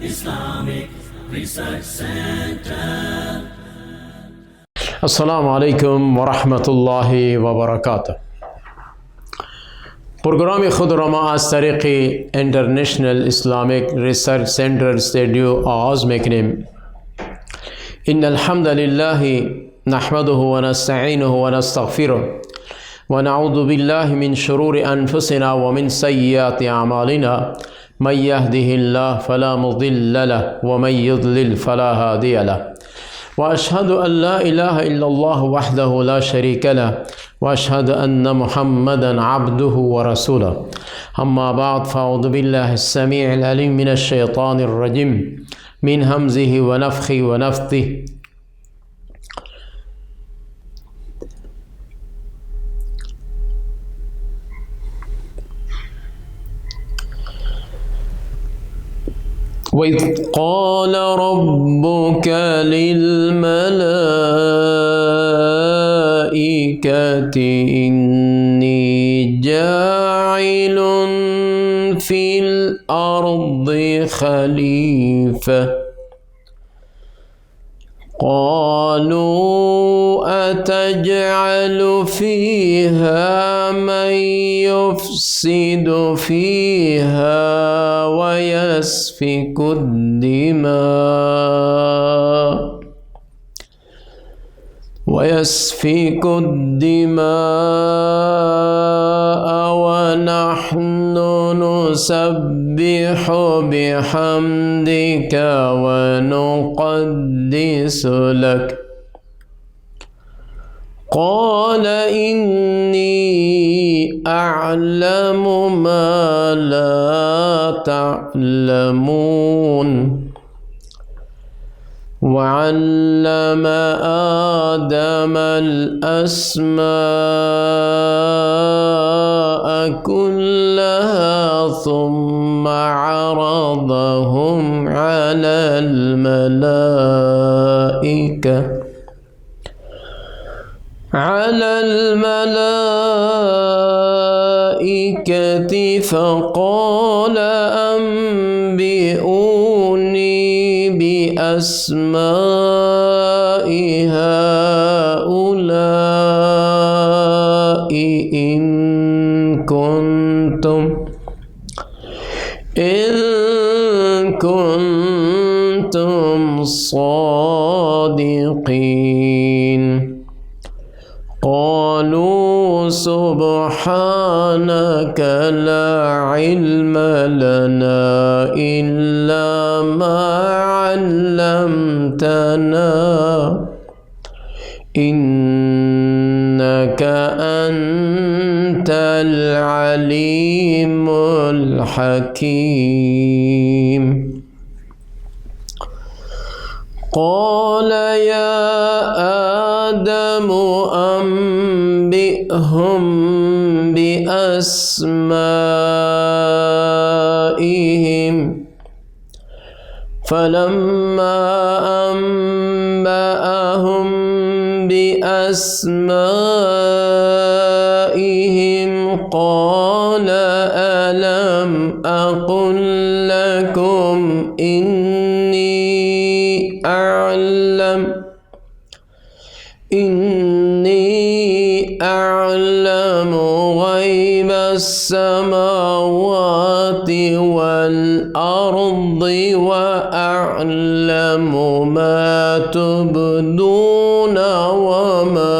Islamic Research Center. السلام علیکم ورحمت الله و برکاته. پروگرام خود را ما از طریق انٹرنیشنل اسلامک ریسرچ سنٹر استودیو آغاز میکنیم. ان الحمد لله نحمده و نستعینه و نستغفره و نعوذ بالله من شرور انفسنا و من سیئات اعمالنا. من يهده الله فلا مضل له ومن يضلل فلا هادي له. وأشهد أن لا إله إلا الله وحده لا شريك له وأشهد أن محمدا عبده ورسوله. أما بعد فأعوذ بالله السميع العليم من الشيطان الرجيم من همزه ونفخه ونفثه. وإذ قال ربك للملائكة إني جاعل في الأرض خليفة قالوا أتجعل فيها من يفسد فيها ويسفك الدماء ونحن نسبح بحمدك ونقدس لك. قال إني أعلم ما لا تعلمون. وعلم آدم الأسماء كلها ثم عرضهم على الملائكة فقال أنبئوني بأسماء هؤلاء إن كنتم صادقين. قالوا سبحانك لا علم لنا إلا ما علمتنا إنك أنت العليم الحكيم. قال يا آدم أنبئهم بأسمائهم. فلما أنبأهم بأسمائهم قال ألم أقل لكم إني أعلم غيب السماوات والأرض وأعلم ما تبدون وما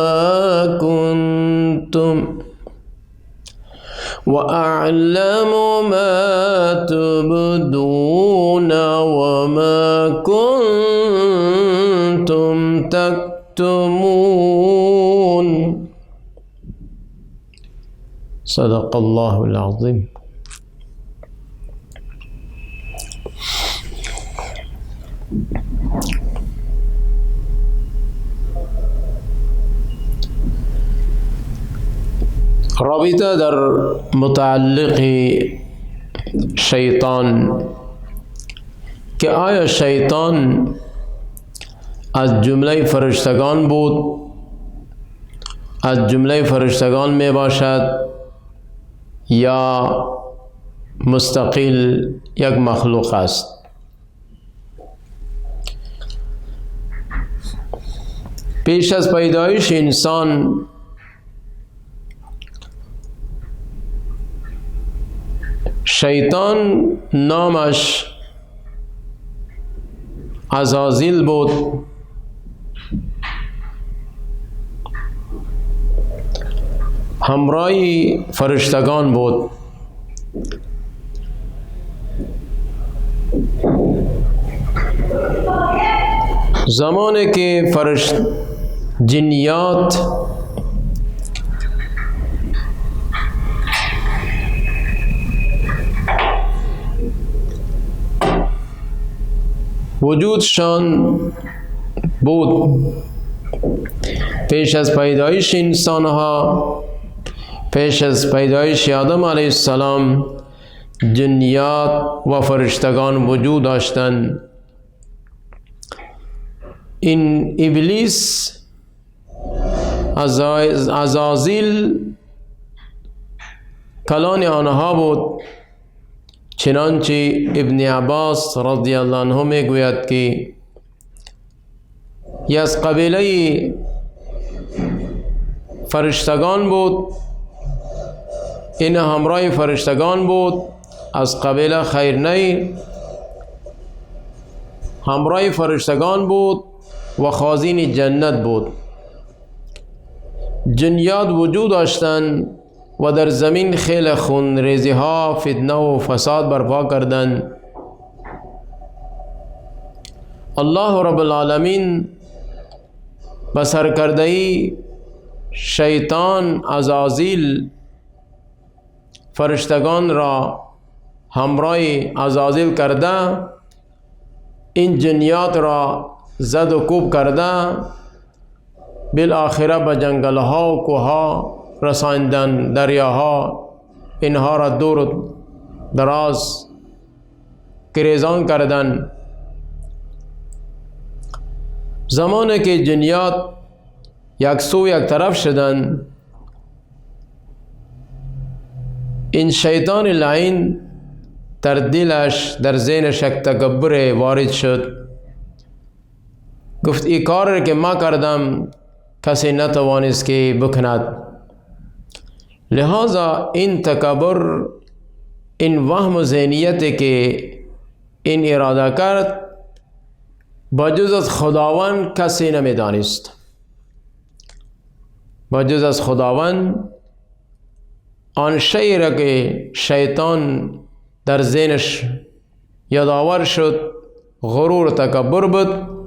كنتم تكتمون. صدق الله العظيم. رابطه در متعلق شیطان که آیا شیطان از جمله فرشتگان بود، از جمله فرشتگان می باشد یا مستقل یک مخلوق است. پیش از پیدایش انسان شیطان نامش عزازیل بود. همراه فرشتگان بود. زمانی که جنیات وجودشان بود، پیش از پیدایش انسانها، پیش از پیدایش آدم علیه السلام، جنیات و فرشتگان وجود داشتند. این ابلیس عزازیل کلان آنها بود، چنانچه ابن عباس رضی الله عنه میگوید که یه از قبیله فرشتگان بود، این همراه فرشتگان بود، از قبیله خیرنی همراه فرشتگان بود و خازین جنت بود. جنیات وجود داشتند و در زمین خیلی خونریزی ها، فتنه و فساد برپا کردند. الله رب العالمین به سرکردگی شیطان عزازیل فرشتگان را همراه عزازیل کرده، این جنیات را زد و کوب کرده، بالاخره به جنگل ها و کوه ها رساندن، دریاها اینها را دور و دراز گریزان کردن. زمانی که جنیات یک سو یک طرف شدن، این شیطان لعین در دلش، در ذهنش یک تکبر وارد شد. گفت این کار که ما کردم کسی نتوانست که بکند، لہذا این تکبر، این وهم و ذهنیتی که این اراده کرد، بجز از خداوند کسی نمیدانست. بجز از خداوند آن شیء را که شیطان در ذهنش یادآور شد، غرور و تکبر بود،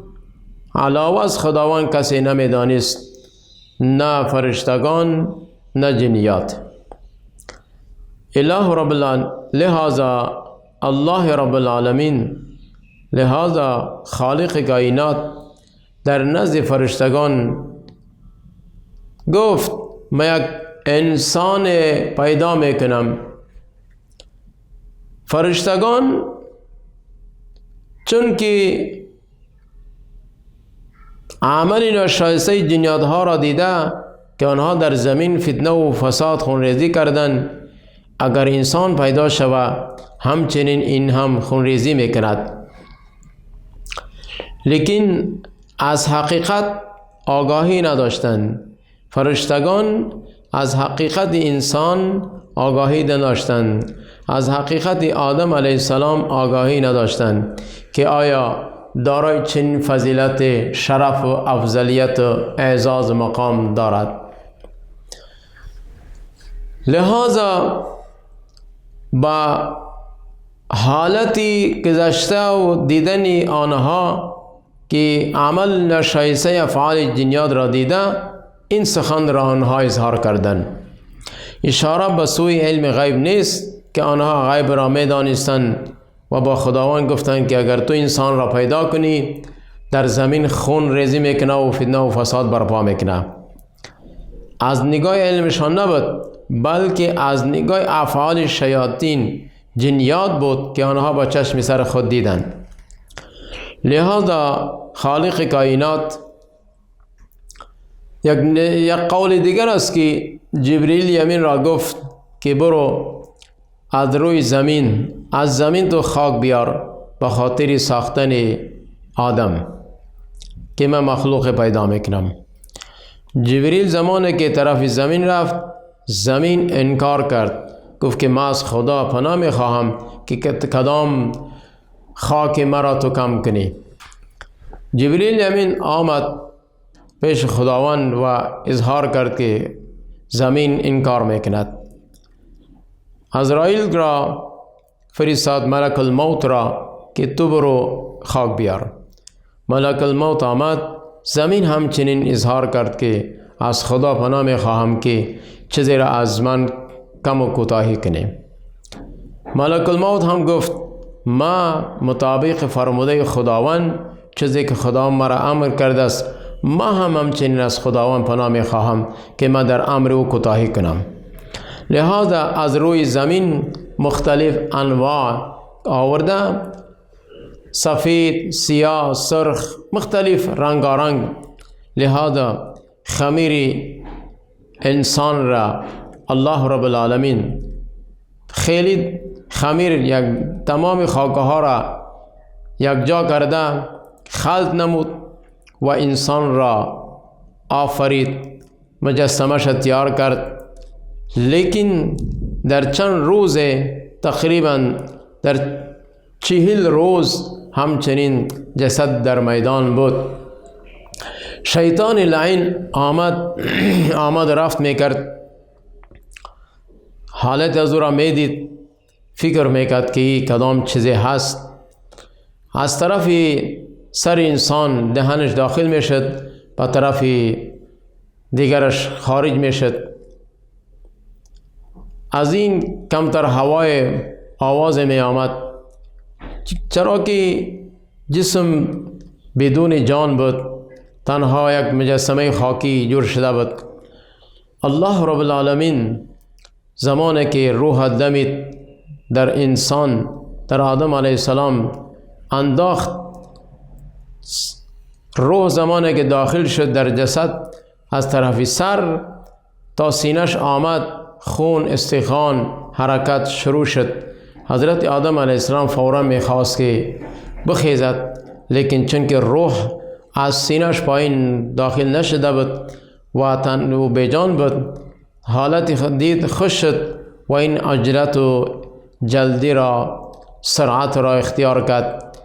علاوه از خداوند کسی نمیدانست، نه فرشتگان نه جنیات. الہ رب العالمین، لہذا الله رب العالمین، لہذا خالق کائنات در نزد فرشتگان گفت من یک انسان پیدا میکنم. فرشتگان چون که عمل ناشایسته جنیات ها را دیده که آنها در زمین فتنه و فساد خونریزی کردند، اگر انسان پیدا شود همچنین این هم خونریزی میکند. لیکن از حقیقت آگاهی نداشتند. فرشتگان از حقیقت انسان آگاهی نداشتند، از حقیقت آدم علیه السلام آگاهی نداشتند که آیا دارای چنین فضیلت، شرف و افضلیت و اعزاز مقام دارد. لہذا با حالتی گذشته و دیدن آنها که عمل ناشایسته افعال جنیات را دیده، این سخن را آنها اظهار کردند. اشاره به سوی علم غیب نیست که آنها غیب را می‌دانستند و با خداوند گفتند که اگر تو انسان را پیدا کنی در زمین خون ریزی میکنه و فتنه و فساد برپا میکنه. از نگاه علمشان نبود، بلکه از نگاه افعال شیاطین جنیات بود که آنها با چشم سر خود دیدند. لہذا خالق کائنات یک قول دیگر است که جبریل امین را گفت که برو از روی زمین، از زمین تو خاک بیار به خاطر ساختن آدم که من مخلوق پیدا میکنم. جبریل زمانی که طرف زمین رفت، زمین انکار کرد، گفت که ما از خدا پناه میخواهم که کدام خاک مرا تو کم کنی. جبریل امین آمد پیش خداوند و اظهار کرد که زمین انکار میکند. عزرائیل را فرستاد ملک الموت را که تو برو خاک بیار. ملک الموت آمد، زمین همچنین اظهار کرد که از خدا پناه میخواهم که چیزی را از من کم و کوتاهی کنه. ملک الموت هم گفت ما مطابق فرموده خداوند، چیزی که خداوند مرا امر کرده است، ما هم همچنین از خداوند پناه میخواهم که من در امر او کوتاهی کنم. لہذا از روی زمین مختلف انواع آورده، سفید، سیاه، سرخ، مختلف رنگارنگ. لہذا خمیر انسان را الله رب العالمین خیلی خمیر یک تمام خاکه ها را یک جا کرده خلط نمود و انسان را آفرید، مجسمش تیار کرد. لیکن در چند روز، تقریبا در 40 روز همچنین جسد در میدان بود. شیطان لعین آمد رفت میکرد، حالت از او را میدید، فکر میکرد که کدام چیزی هست. از طرف سر انسان دهنش داخل میشد، به طرف دیگرش خارج میشد. از این کمتر هوای آواز می آمد، چرا که جسم بدون جان بود، تنها یک مجسمه خاکی جور شده بود. الله رب العالمین زمانی که روح دمید در انسان، در آدم علیه السلام انداخت، روح زمانی که داخل شد در جسد، از طرف سر تا سینش آمد، خون، استخوان، حرکت شروع شد. حضرت آدم علیه السلام فوراً میخواست که بخیزد، لیکن چون که روح از سینش پایین داخل نشده بود و تن و بیجان بود، حالت دید خوش شد و این عجلت و جلدی را، سرعت را اختیار کرد.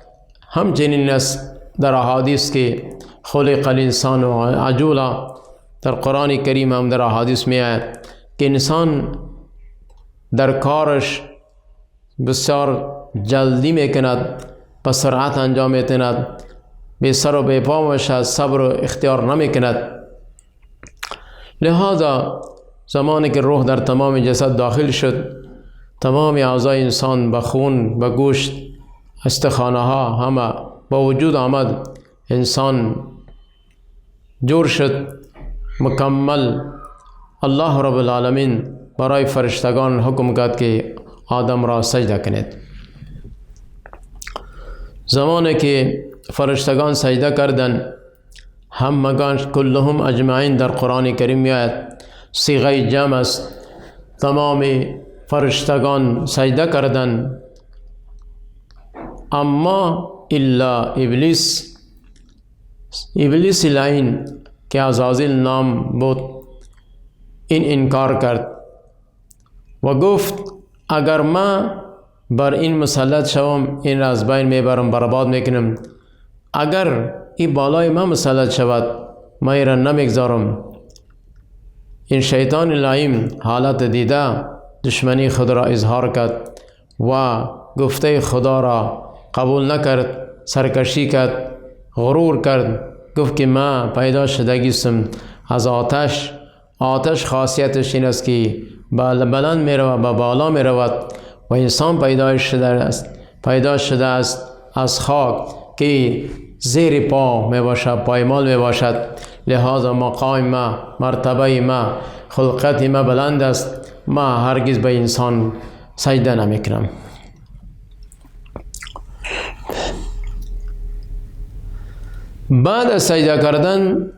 همچنین است در احادیث که خلق الانسان عجولا، در قرآن کریم هم در احادیث می آید که انسان در کارش بسیار جلدی میکند، با سرعت انجام میتند، بی سر و بی پا باشد، صبر و اختیار نمیکند. لہذا زمانی که روح در تمام جسد داخل شد، تمام اعضای انسان به خون، به گوشت، استخوانه ها همه با وجود آمد، انسان جور شد مکمل. الله رب العالمین برای فرشتگان حکم کرد که آدم را سجده کنید. زمانی که فرشتگان سجده کردند، همگان کلهم اجمعین در قرآن کریم میآید، صیغه جمع است، تمام فرشتگان سجده کردند، اما الا ابلیس لعین که عزازیل نام بود، این انکار کرد و گفت اگر ما بر این مسلط شوم، این را از بین میبرم، برباد میکنم. اگر این بالای ما مسلط شود، ما این را نمیگذارم. این شیطان لعین حالت دیده دشمنی خود را اظهار کرد و گفته خدا را قبول نکرد، سرکشی کرد، غرور کرد. گفت که ما پیدا شدگیستم از آتش. آتش خاصیتش این است که بلند می رود، به بالا می رود و انسان پیدا شده است از خاک که زیر پا می باشد، پایمال می باشد. لہذا مقام ما، مرتبه ما، خلقت ما بلند است، ما هرگز به انسان سجده نمی کنم. بعد از سجده کردن،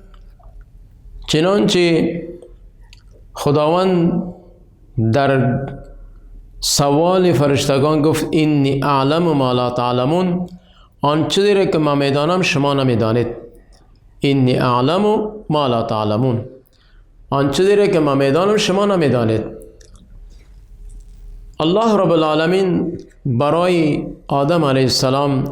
چنانچه خداوند در سوال فرشتگان گفت اینی اعلم ما لا تعلمون، آن چیزی را که ما میدانم شما نمیدانید. اینی اعلم ما لا تعلمون، آن چیزی را که ما میدانم شما نمیدانید. الله رب العالمین برای آدم علیه السلام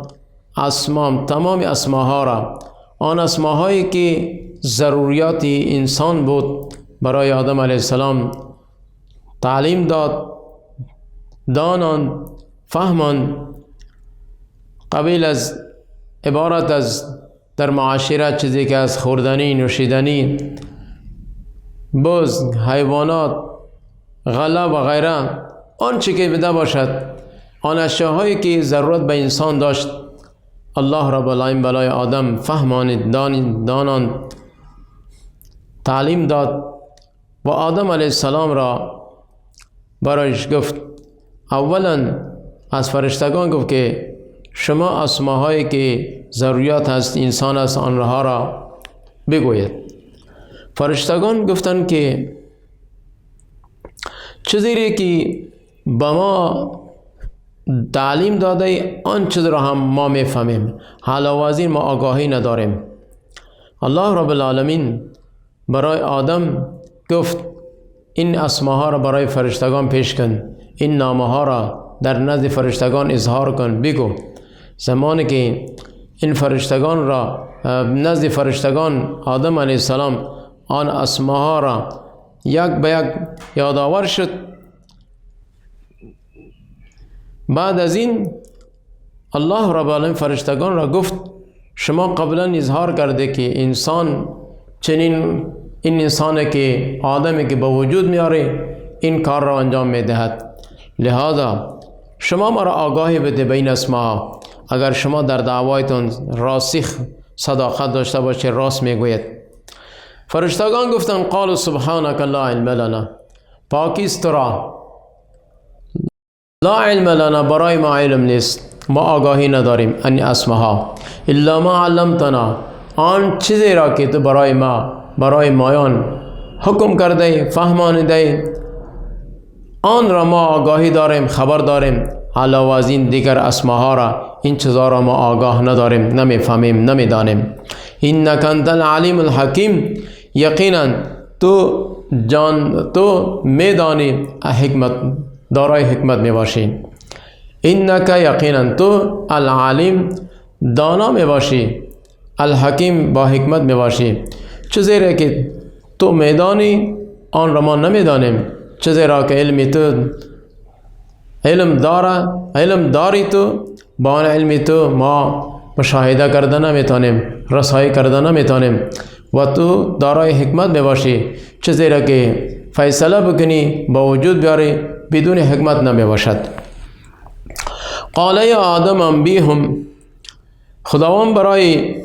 تمام اسماها را، آن اسماهایی که ضروریات انسان بود برای آدم علیه السلام تعلیم داد، دانان، فهمان. قبیل از عبارت از در معاشرت چیزی که از خوردنی، نوشیدنی، بز، حیوانات، غله و غیره، آنچه که بده باشد، آن اشیاهایی که ضرورت به انسان داشت، الله رب العالمین برای آدم فهمانید، دانان، تعلیم داد و آدم علیه السلام را برایش گفت. اولا از فرشتگان گفت که شما اسماهایی که ضروریات هست انسان است آنها را بگوید. فرشتگان گفتند که چیزی که به ما تعلیم داده آن چیز را هم ما میفهمیم، حالا وزیر ما آگاهی نداریم. الله رب العالمین برای آدم گفت این اسماها را برای فرشتگان پیش کن، این نامها را در نزد فرشتگان اظهار کن، بگو. زمانی که این فرشتگان را نزد فرشتگان آدم علیه السلام آن اسماها را یک به یک یادآور شد، بعد از این الله رب العالمین فرشتگان را گفت شما قبلا اظهار کرده که انسان چنین، این انسانی که آدمی که به وجود میاره این کار را انجام میدهد، لہذا شما مرا آگاهی بده به این اسما. اگر شما در دعوایتون راسخ صداقت داشته باشید، راست میگوید. فرشتگان گفتن قالوا سبحانك لا علم لنا، پاکیست تو را، لا علم لنا، برای ما علم نیست، ما آگاهی نداریم ان اسمها، الا ما علمتنا، آن چیزی را که تو برای مایان حکم کرده، فهمانیده، آن را ما آگاهی داریم، خبر داریم. علاوه از این دیگر اسماها را، این چیزا را ما آگاه نداریم، نمیفهمیم، نمیدانیم. انک انت العلیم الحکیم، یقینا تو میدانی، حکمت دارای حکمت میباشی. انک یقینا تو العلیم دانا میباشی، الحکیم با حکمت میباشی. چیزی را که تو میدانی آن را ما نمیدانیم، چیزی را که علم داری تو، با آن علم تو ما مشاهده کرده نمیتونیم، رسایی کرده نمیتونیم، و تو دارای حکمت میباشی. چیزی را که فیصله بکنی با وجود بیاری بدون حکمت نمیباشد. قال یا آدم انبیهم، خداوند برای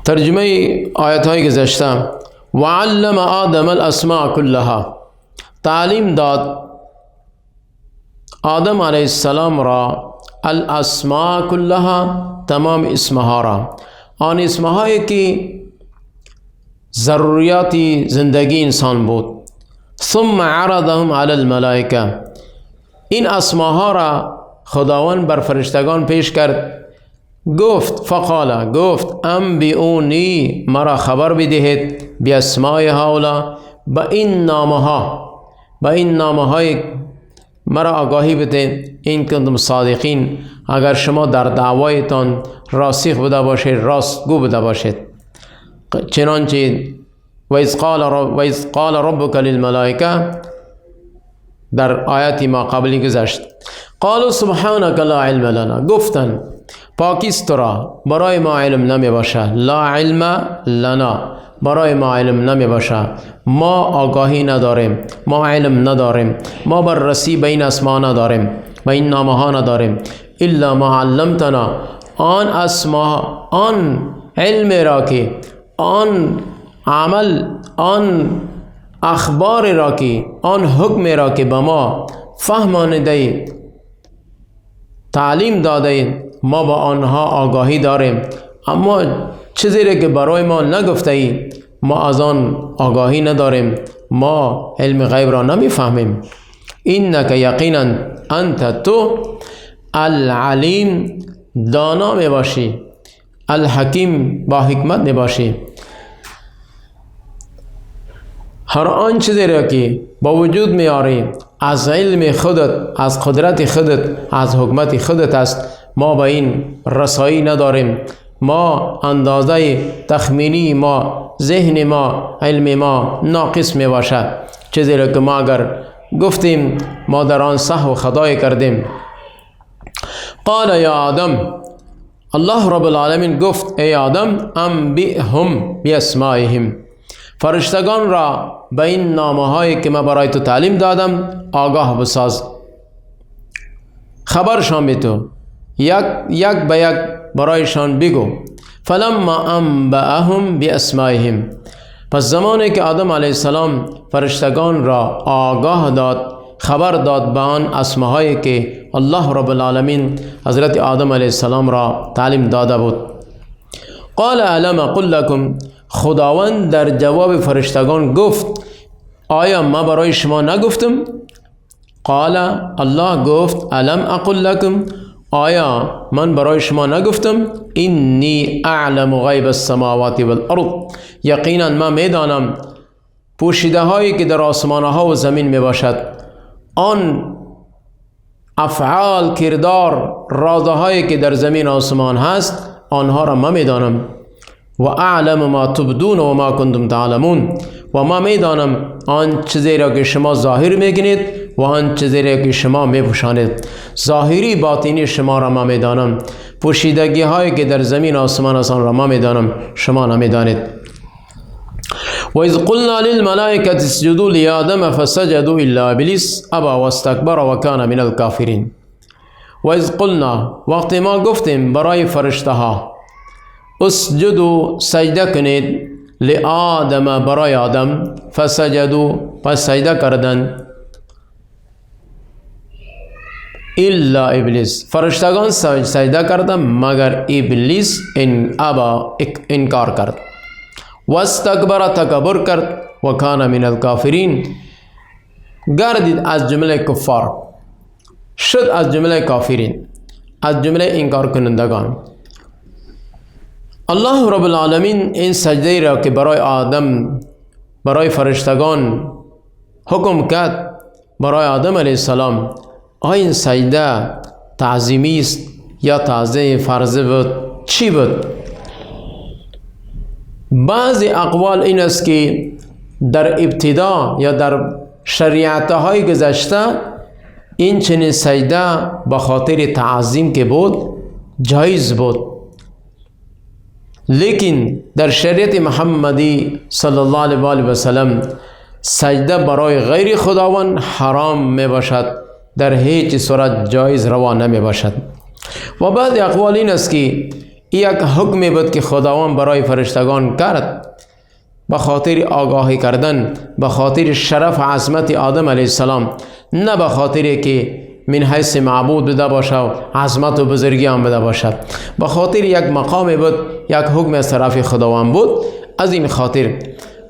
ترجمه آیت های گذشته وعلم آدم الاسماء كلها، تعلیم داد آدم علیه السلام را الاسماء كلها، تمام اسمها را، آن اسمهایی که ضروریات زندگی انسان بود. ثم عرضهم على الملائکه، این اسماها را خداوند بر فرشتگان پیش کرد. گفت انبئونی، مرا خبر بدهید، باسماء هؤلاء، با این نامه های مرا آگاهی بدهید. این کنتم صادقین، اگر شما در دعوایتان راسخ بوده باشید، راست گو بوده باشید. چنانچه و اذ قال ربک للملائکه در آیتی ما قبلی گذشت. قالوا سبحانك لا علم لنا، گفتن پاکیست تو را، برای ما علم نمی باشه. لا علم لنا، برای ما علم نمی باشه، ما آگاهی نداریم، ما علم نداریم، ما بررسی به این اسما نداریم، به این نامه ها نداریم. الا ما علمتنا، آن اسما، آن علم را که، آن عمل، آن اخبار را که، آن حکم را که به ما فهمانیده، تعلیم داده، ما با آنها آگاهی داریم. اما چیزی را که برای ما نگفته ای، ما از آن آگاهی نداریم، ما علم غیب را نمیفهمیم. اینک یقینا انت تو العلیم دانا می باشی، الحکیم با حکمت می باشی. هر آن چیزی را که با وجود می آری از علم خودت، از قدرت خودت، از حکمت خودت است. ما با این رسایی نداریم. ما اندازه تخمینی ما، ذهن ما، علم ما ناقص می باشد. چیزی را که ما اگر گفتیم ما در آن سهو خطایی کردیم. قال یا آدم، الله رب العالمین گفت ای آدم انبئهم باسمائهم، فرشتگان را به این نامه هایی که من برای تو تعلیم دادم آگاه بساز، خبرشان به تو، یک به یک برایشان بگو. فلما انبأهم باسمائهم، پس زمانی که آدم علیه السلام فرشتگان را آگاه داد، خبر داد به آن اسماهایی که الله رب العالمین حضرت آدم علیه السلام را تعلیم داده بود. قال الم اقل لكم، خداوند در جواب فرشتگان گفت آیا ما برای شما نگفتم؟ قال، الله گفت الم اقل لكم، آیا من برای شما نگفتم؟ اینی اعلم غیب السماوات والارض، یقینا من میدانم پوشیده هایی که در آسمان ها و زمین می باشد، آن افعال، کردار، رازهایی که در زمین آسمان هست آنها را من میدانم. و اعلم ما تبدون و ما کنتم تعلمون، و ما میدانم آن چیزی را که شما ظاهر میگنید و آن چیزی را که شما میپوشانید. ظاهری باطنی شما را ما میدانم، پوشیدگی هایی که در زمین آسمان است آن را ما میدانم، شما نمیدانید. و اذ قلنا للملائکة اسجدوا لآدم فسجدوا الا ابلیس ابى واستكبر وكان من الكافرین. و اذ قلنا، وقتی ما گفتیم برای فرشته ها اسجدوا، سجده کنید، لآدم، برای آدم، فسجدوا، پس سجده کردند، الا ابلیس، فرشتگان سجده کردند مگر ابلیس انکار کرد. واستکبر، تکبر کرد، و کان من الکافرین، گردید از جمله کفار، شد از جمله کافرین، از جمله انکار کنندگان. الله رب العالمین این سجده را که برای آدم، برای فرشتگان حکم کرد، برای آدم علیه السلام، این سجده تعظیمی است یا تعظیم فرض بود؟ چی بود؟ بعضی اقوال این است که در ابتدا یا در شریعت های گذشته این چنین سجده به خاطر تعظیم که بود جایز بود، لیکن در شریعت محمدی صلی الله علیه و سلم سجده برای غیر خداوند حرام می باشد، در هیچ صورت جایز روا نمی باشد. و بعد اقوال این است که یک حکمی بود که خداوند برای فرشتگان کرد به خاطر آگاهی کردن، به خاطر شرف و عظمت آدم علیه السلام، نه به خاطر که من حیث معبود بده باشه و عظمت و بزرگی هم بده باشد، به خاطر یک مقام بود، یک حکم از طرف خداوند بود. از این خاطر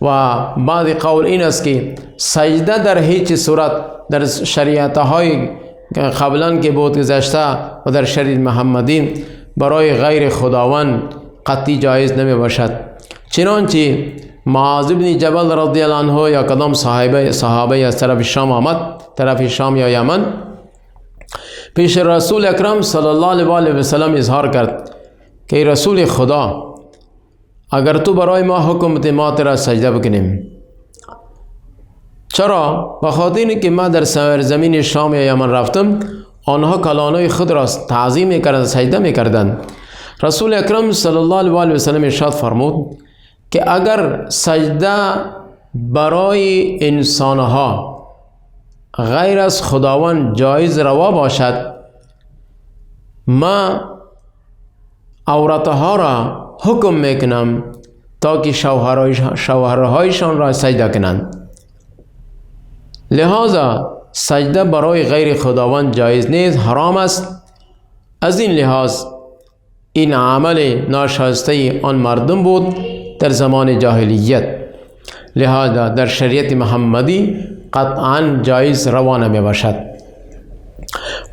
و بعض قول این است که سجده در هیچ صورت در شریعت های قبلا که بود گذشته و در شریعت محمدی برای غیر خداوند قطعی جایز نمی باشد. چنانچه معاذ بن جبل رضی الله عنه یا کدام صحابه از طرف شام آمد، طرف شام یا یمن، پیش رسول اکرم صلی الله علیه و سلم اظهار کرد که رسول خدا، اگر تو برای ما حکم بده ما ترا سجده بکنیم. چرا؟ به خاطر اینکه ما در سرزمین شام یا یمن رفتم، آنها کلانای خود را تعظیم میکردند، سجده میکردند. رسول اکرم صلی الله علیه و سلم ارشاد فرمود که اگر سجده برای انسانها غیر از خداوند جایز روا باشد، ما عورتها را حکم میکنم تا که شوهرهایشان را سجده کنند. لہذا سجده برای غیر خداوند جایز نیست، حرام است. از این لحاظ این عمل ناشایسته آن مردم بود در زمان جاهلیت. لہذا در شریعت محمدی قطعاً جایز روانه می باشد.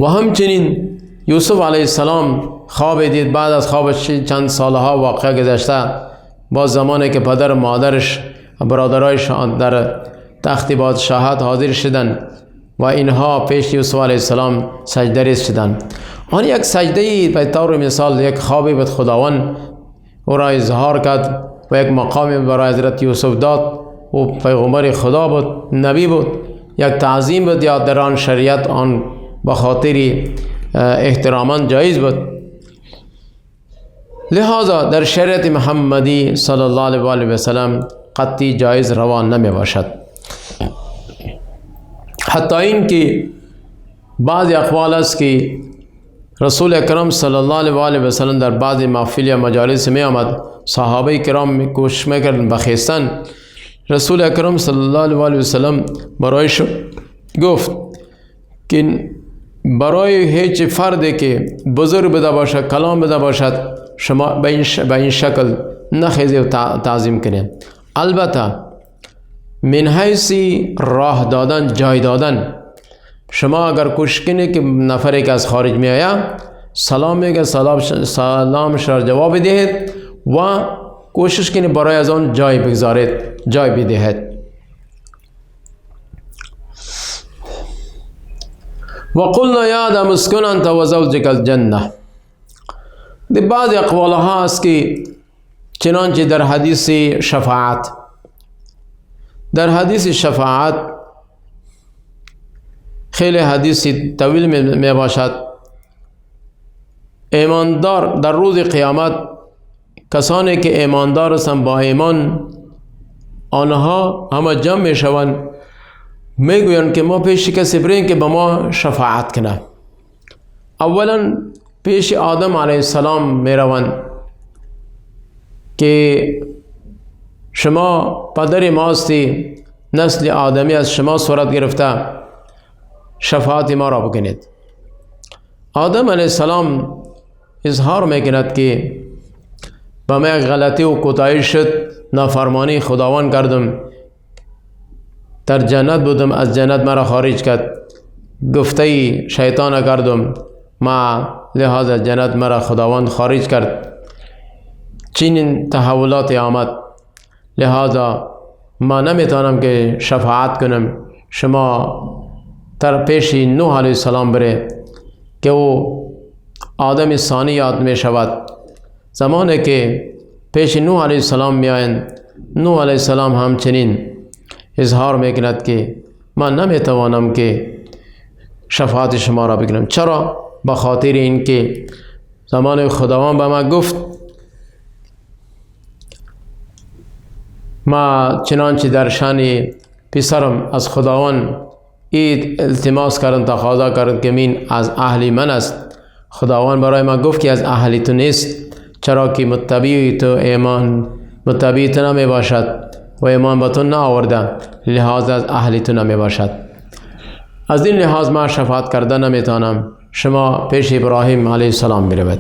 و همچنین یوسف علیه السلام خواب دید. بعد از خوابش چند سالها واقع گذشته، با زمانی که پدر و مادرش و برادرایش در تخت بادشاهت حاضر شدند و اینها پیش یوسف علیه السلام سجده ریز شدند. آن یک سجده به طور مثال یک خوابی بود خداوند او را اظهار کرد و یک مقامی برای حضرت یوسف داد. او پیغمبر خدا بود، نبی بود، یک تعظیم بود یا در آن شریعت آن به خاطر احترامان جایز بود. لہذا در شریعت محمدی صلی الله علیه و آله و سلم قطعی جایز روان نمی باشد. حتی این که بعض اقوال است که رسول اکرم صلی الله علیه و آله و سلم در بعض محفل یا مجالس می آمد، صحابه کرام کوشش میکردند بخیستن. رسول اکرم صلی الله علیه و آله و سلم برایش گفت که برای هیچ فردی که بزرگ بده باشد، کلام بده باشد، شما به این شکل نخیزی و تعظیم کنید. البته من حیث راه دادن، جای دادن، شما اگر کوشش کنید که نفری که از خارج می آید سلام میگه، سلامش را جواب دهید و کوشش کنید برای از آن جای بگذارید، جای بدهید. و قلنا یا آدم اسکن انت و زوجک الجنه. در بعض اقوال ها است که چنانچه در حدیث شفاعت، در حدیث شفاعت خیلی حدیث طویل می باشد. ایماندار در روز قیامت، کسانی که ایماندار هستند با ایمان، آنها همه جمع می شوند، می گویند که ما پیش کسی بریم که به ما شفاعت کنه. اولا پیش آدم علیه السلام می روند که شما پدر ماستی، نسل آدمی از شما صورت گرفته، شفاعت ما را بکنید. آدم علیه السلام اظهار میکند که با من غلطی و کوتاهی شد، نافرمانی خداوند کردم، در جنت بودم، از جنت مرا خارج کرد، گفته شیطان کردم ما، لحاظ جنت مرا خداوند خارج کرد. چنین تحولات آمد، لہذا ما نمیتونم که شفاعت کنم. شما در پیش نوح علیه السلام بره که او آدم ثانی یاد می شود. زمانی که پیش نوح علیه السلام می آیند، نوح علیه السلام همچنین اظهار میکند که من نمیتوانم که شفاعت شما را بکنم. چرا؟ به خاطر این که زمان خداوند به ما گفت ما چنانچه در شان پسرم از خداوند اید التماس کردم، تقاضا کردم که من از اهل من است. خداوند برای ما گفت که از اهل تو نیست، چرا که متبع تو ایمان متبع تو نمی باشد و ایمان به تو نآورده، لحاظ از اهل تو نمی باشد. از این لحاظ ما شفاعت کرده نمیتونم. شما پیش ابراهیم علیه السلام میرود.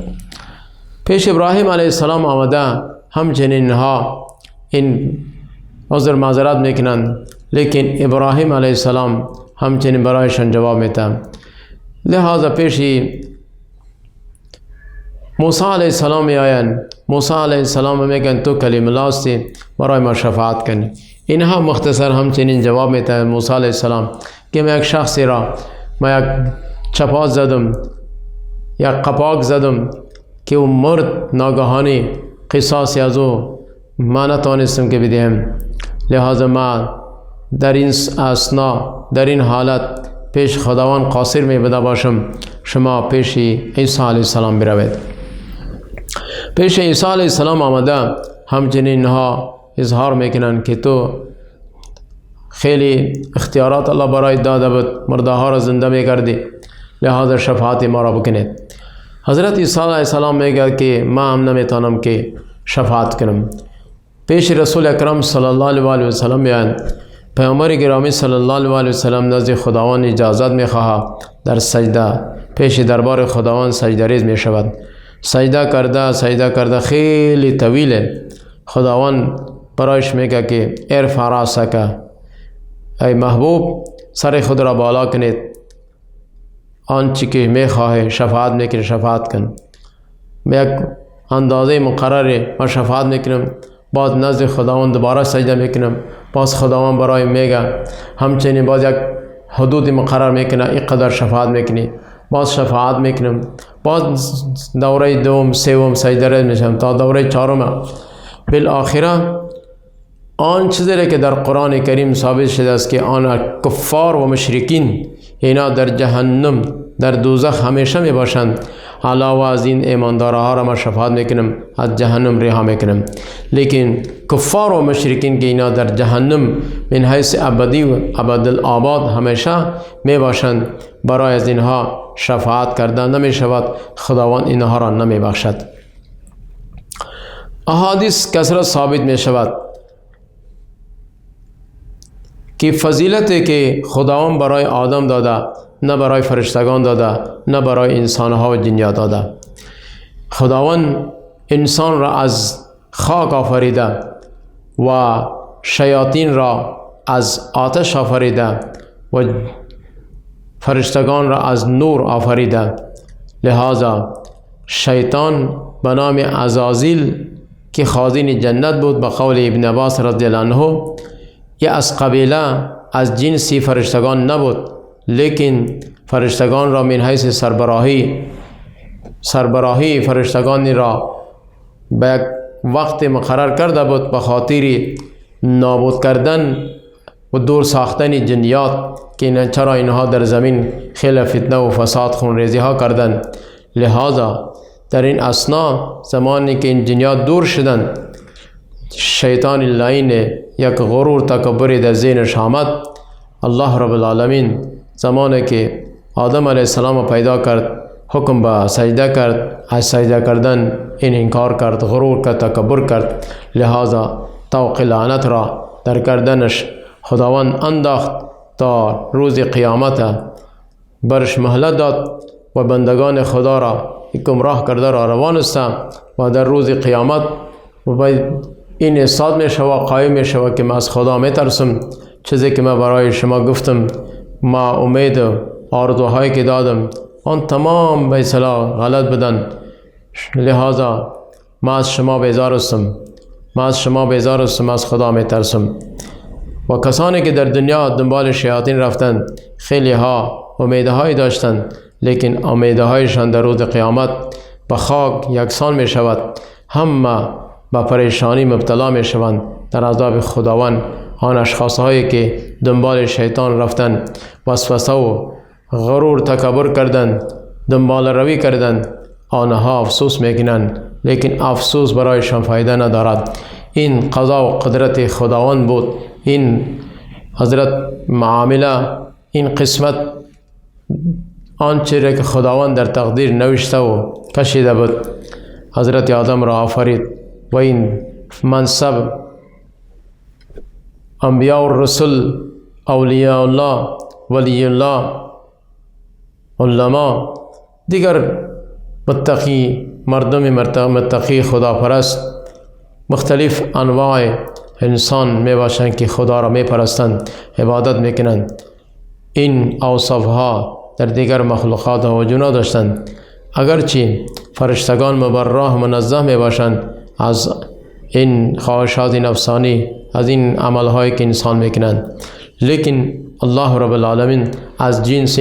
پیش ابراهیم علیه السلام آمده، همچنین ها این عذر معذرت میکنند، لیکن ابراهیم علیه السلام همچنین برایشان جواب میتن. لہذا پیش موسی علیه السلام می آیند. موسی علیه السلام میگن تو کلیم الله هستی، برای ما شفاعت کنی. اینها مختصر همچنین جواب میتن موسی علیه السلام که من یک شخصی را ما یک چپاک زدم، یک قپاک زدم که او مرد ناگهانی، قصاصی از او ما نتوانستم که بدهم. لہذا ما در این اثنا، در این حالت پیش خداوند قاصر می بده باشم، شما پیش عیسی علیه السلام بروید. پیش عیسی علیه السلام آمده، همچنین ها اظهار میکنند که تو خیلی اختیارات الله برای داده بود، مرده ها را زنده میکردی، لہذا شفاعت ما را بکنید. حضرت عیسی علیه السلام میگه که ما هم نمیتونم که شفاعت کنم. پیش رسول اکرم صلی الله علیه و آله و سلم میاند. پیامبر گرامی صلی الله علیه و آله و سلم نزد خداوند اجازت میخواهد در سجده پیش دربار خداوند سجده ریز میشود. سجده کرده خیلی طویله. خداوند برایش میگه که ارفع راسک، ای محبوب سر خود را بالا کنید، آنچه که میخواه شفاعت میکنه شفاعت کن. یک اندازه مقرره من شفاعت میکنم، باز نزد خداوند دوباره سجده میکنم، باز خداوند برای میگه، همچنین باز یک حدود مقرر میکنه اینقدر شفاعت میکنی، باز شفاعت میکنم، باز دوره دوم سوم سجده میشم تا دوره چهارم. بالآخره آن چیزی که در قرآن کریم ثابت شده است که آن کفار و مشرکین اینا در جهنم در دوزخ همیشه می باشند، علاوه از این ایماندارها را من شفاعت میکنم از جهنم رها میکنم. لیکن کفار و مشرکین که اینا در جهنم من حیث ابدی و ابدالآباد همیشه می باشند، برای از اینها شفاعت کردن نمی شود، خداوند اینها را نمی بخشد. احادیث کثرت ثابت می شود که فضیلتی که خداوند برای آدم داده نه برای فرشتگان داده، نه برای انسانها و جنیات داده. خداوند انسان را از خاک آفریده و شیاطین را از آتش آفریده و فرشتگان را از نور آفریده. لہذا شیطان به نام عزازیل که خازن جنت بود، به قول ابن عباس رضی الله عنه، یا از قبیله از جنسی فرشتگان نبود، لیکن فرشتگان را من حیث سربراهی فرشتگانی را به یک وقت مقرر کرده بود به خاطر نابود کردن و دور ساختن جنیات که چرا اینها در زمین خیلی فتنه و فساد خونریزی ها کردن. لہذا در این اثنا زمانی که این جنیات دور شدند، شیطان لعین یک غرور تکبری در ذهنش آمد. الله رب العالمین زمانی که آدم علیه السلام پیدا کرد، حکم به سجده کرد، از سجده کردن این انکار کرد، غرور کرد، تکبر کرد. لہذا طوق لعنت را در گردنش خداوند انداخت تا روز قیامت، برش مهلت داد و بندگان خدا را گمراه کرده را روان است و در روز قیامت این احساس می شود، قایم می شود که من از خدا می ترسم. چیزی که من برای شما گفتم، ما امید و آرزوهایی که دادم آن تمام به اصطلاح غلط بدن. لہذا من از شما بیزار هستم، از خدا می ترسم. و کسانی که در دنیا دنبال شیاطین رفتند، خیلی ها امیدهایی داشتند، لیکن امیدهایشان در روز قیامت به خاک یکسان می شود. همه به پریشانی مبتلا می شوند در عذاب خداوند. آن اشخاصهایی که دنبال شیطان رفتند، وسوسه و غرور تکبر کردند، دنبال روی کردند، آنها افسوس میکنند، لیکن افسوس برایشان فایده ندارد. این قضا و قدرت خداوند بود. این حضرت معامله، این قسمت، آنچه که خداوند در تقدیر نوشته و کشیده بود، حضرت آدم را آفرید و این منصب انبیاء و رسول، اولیاء الله، ولی الله، علما، دیگر متقی مردم متقی خدا پرست، مختلف انواع انسان می باشند که خدا را می پرستند، عبادت می کنند. این اوصاف ها در دیگر مخلوقات وجود نداشتند، اگرچه فرشتگان مبراه منزه می باشند از این خواهشات نفسانی، از این عملهایی که انسان می کنند، لیکن الله رب العالمین از جنس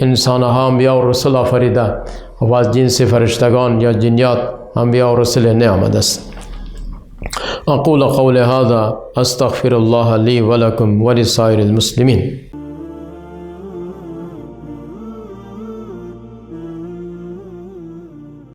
انسانها انبیاء و رسول آفریده و از جنس فرشتگان یا جنیات انبیاء و رسول نیامده است. اقول قول هذا استغفر الله لي ولكم ولسائر المسلمين.